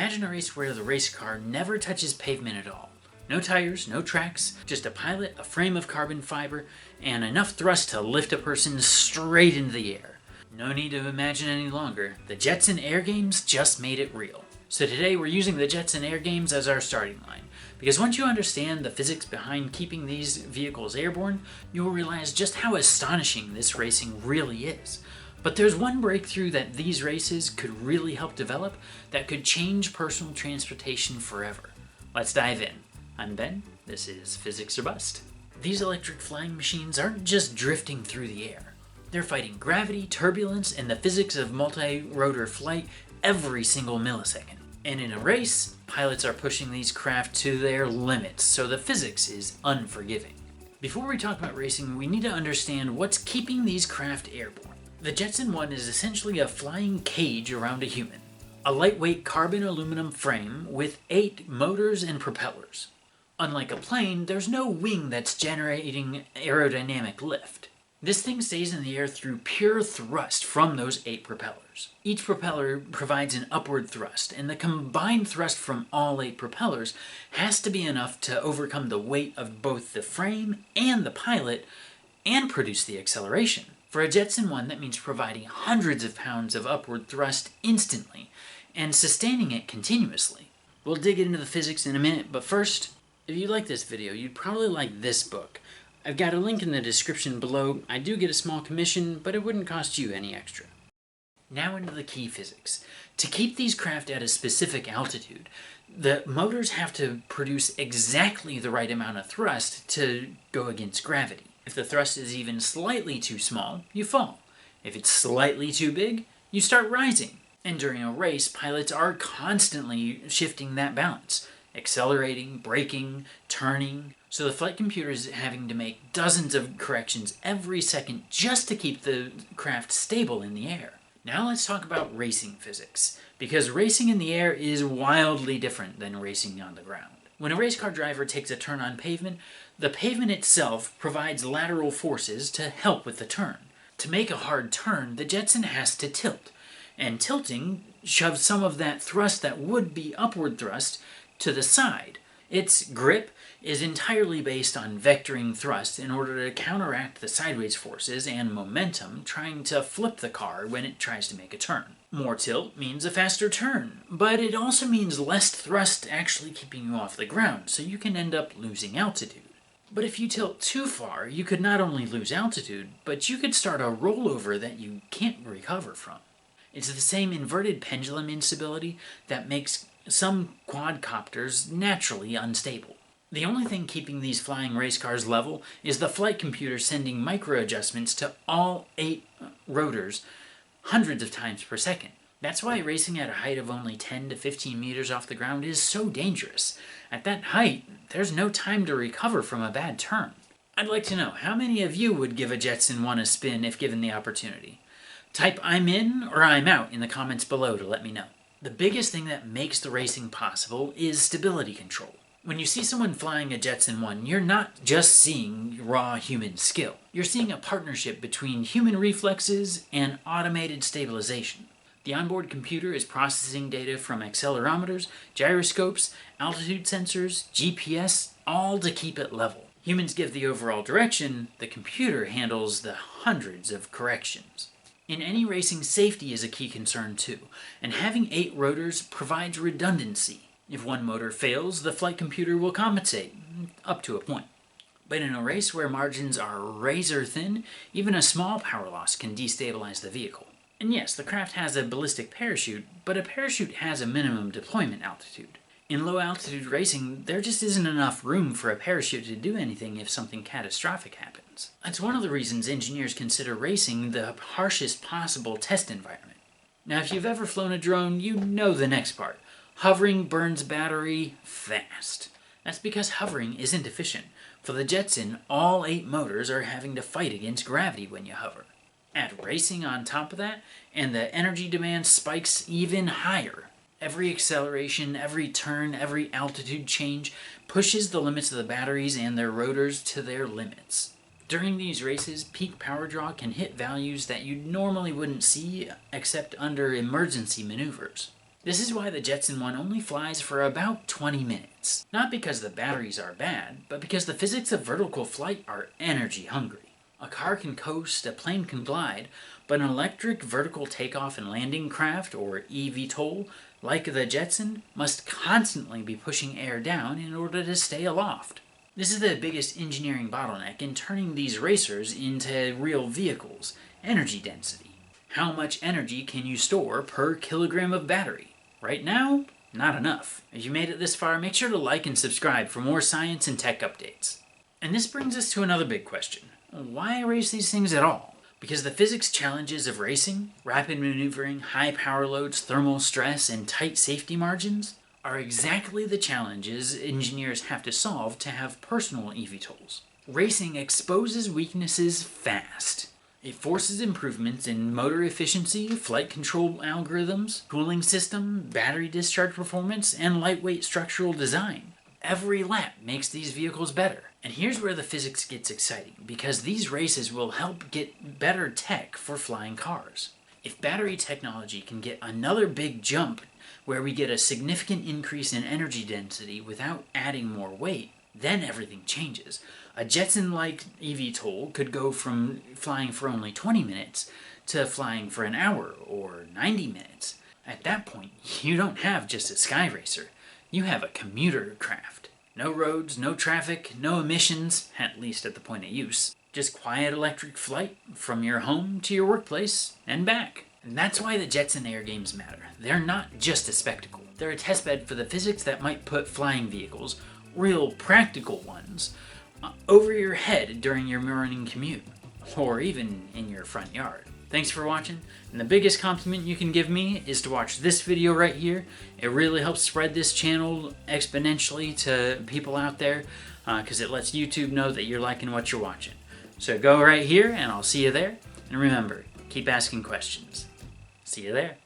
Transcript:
Imagine a race where the race car never touches pavement at all. No tires, no tracks, just a pilot, a frame of carbon fiber, and enough thrust to lift a person straight into the air. No need to imagine any longer. The Jetson Air Games just made it real. So today we're using the Jetson Air Games as our starting line, because once you understand the physics behind keeping these vehicles airborne, you'll realize just how astonishing this racing really is. But there's one breakthrough that these races could really help develop that could change personal transportation forever. Let's dive in. I'm Ben, this is Physics or Bust. These electric flying machines aren't just drifting through the air. They're fighting gravity, turbulence, and the physics of multi-rotor flight every single millisecond. And in a race, pilots are pushing these craft to their limits, so the physics is unforgiving. Before we talk about racing, we need to understand what's keeping these craft airborne. The Jetson 1 is essentially a flying cage around a human. A lightweight carbon aluminum frame with 8 motors and propellers. Unlike a plane, there's no wing that's generating aerodynamic lift. This thing stays in the air through pure thrust from those 8 propellers. Each propeller provides an upward thrust, and the combined thrust from all 8 propellers has to be enough to overcome the weight of both the frame and the pilot and produce the acceleration. For a Jetson 1, that means providing hundreds of pounds of upward thrust instantly and sustaining it continuously. We'll dig into the physics in a minute, but first, if you like this video, you'd probably like this book. I've got a link in the description below. I do get a small commission, but it wouldn't cost you any extra. Now into the key physics. To keep these craft at a specific altitude, the motors have to produce exactly the right amount of thrust to go against gravity. If the thrust is even slightly too small, you fall. If it's slightly too big, you start rising. And during a race, pilots are constantly shifting that balance. Accelerating, braking, turning. So the flight computer is having to make dozens of corrections every second just to keep the craft stable in the air. Now let's talk about racing physics, because racing in the air is wildly different than racing on the ground. When a race car driver takes a turn on pavement, the pavement itself provides lateral forces to help with the turn. To make a hard turn, the Jetson has to tilt, and tilting shoves some of that thrust that would be upward thrust to the side. Its grip is entirely based on vectoring thrust in order to counteract the sideways forces and momentum trying to flip the car when it tries to make a turn. More tilt means a faster turn, but it also means less thrust actually keeping you off the ground, so you can end up losing altitude. But if you tilt too far, you could not only lose altitude, but you could start a rollover that you can't recover from. It's the same inverted pendulum instability that makes some quadcopters naturally unstable. The only thing keeping these flying race cars level is the flight computer sending micro adjustments to all 8 rotors hundreds of times per second. That's why racing at a height of only 10 to 15 meters off the ground is so dangerous. At that height, there's no time to recover from a bad turn. I'd like to know, how many of you would give a Jetson 1 a spin if given the opportunity? Type "I'm in" or "I'm out" in the comments below to let me know. The biggest thing that makes the racing possible is stability control. When you see someone flying a Jetson 1, you're not just seeing raw human skill. You're seeing a partnership between human reflexes and automated stabilization. The onboard computer is processing data from accelerometers, gyroscopes, altitude sensors, GPS, all to keep it level. Humans give the overall direction, the computer handles the hundreds of corrections. In any racing, safety is a key concern too, and having 8 rotors provides redundancy. If one motor fails, the flight computer will compensate, up to a point. But in a race where margins are razor thin, even a small power loss can destabilize the vehicle. And yes, the craft has a ballistic parachute, but a parachute has a minimum deployment altitude. In low altitude racing, there just isn't enough room for a parachute to do anything if something catastrophic happens. That's one of the reasons engineers consider racing the harshest possible test environment. Now, if you've ever flown a drone, you know the next part. Hovering burns battery fast. That's because hovering isn't efficient. For the Jetson, all 8 motors are having to fight against gravity when you hover. Add racing on top of that, and the energy demand spikes even higher. Every acceleration, every turn, every altitude change pushes the limits of the batteries and their rotors to their limits. During these races, peak power draw can hit values that you normally wouldn't see except under emergency maneuvers. This is why the Jetson 1 only flies for about 20 minutes. Not because the batteries are bad, but because the physics of vertical flight are energy hungry. A car can coast, a plane can glide, but an electric vertical takeoff and landing craft, or eVTOL, like the Jetson, must constantly be pushing air down in order to stay aloft. This is the biggest engineering bottleneck in turning these racers into real vehicles: energy density. How much energy can you store per kilogram of battery? Right now, not enough. If you made it this far, make sure to like and subscribe for more science and tech updates. And this brings us to another big question. Why race these things at all? Because the physics challenges of racing, rapid maneuvering, high power loads, thermal stress, and tight safety margins are exactly the challenges engineers have to solve to have personal eVTOLs. Racing exposes weaknesses fast. It forces improvements in motor efficiency, flight control algorithms, cooling system, battery discharge performance, and lightweight structural design. Every lap makes these vehicles better. And here's where the physics gets exciting, because these races will help get better tech for flying cars. If battery technology can get another big jump where we get a significant increase in energy density without adding more weight, then everything changes. A Jetson-like eVTOL could go from flying for only 20 minutes to flying for an hour or 90 minutes. At that point, you don't have just a sky racer. You have a commuter craft. No roads, no traffic, no emissions, at least at the point of use. Just quiet electric flight from your home to your workplace and back. And that's why the Jetson Air Games matter. They're not just a spectacle. They're a testbed for the physics that might put flying vehicles, real practical ones, over your head during your morning commute, or even in your front yard. Thanks for watching, and the biggest compliment you can give me is to watch this video right here. It really helps spread this channel exponentially to people out there, because it lets YouTube know that you're liking what you're watching. So go right here, and I'll see you there. And remember, keep asking questions. See you there.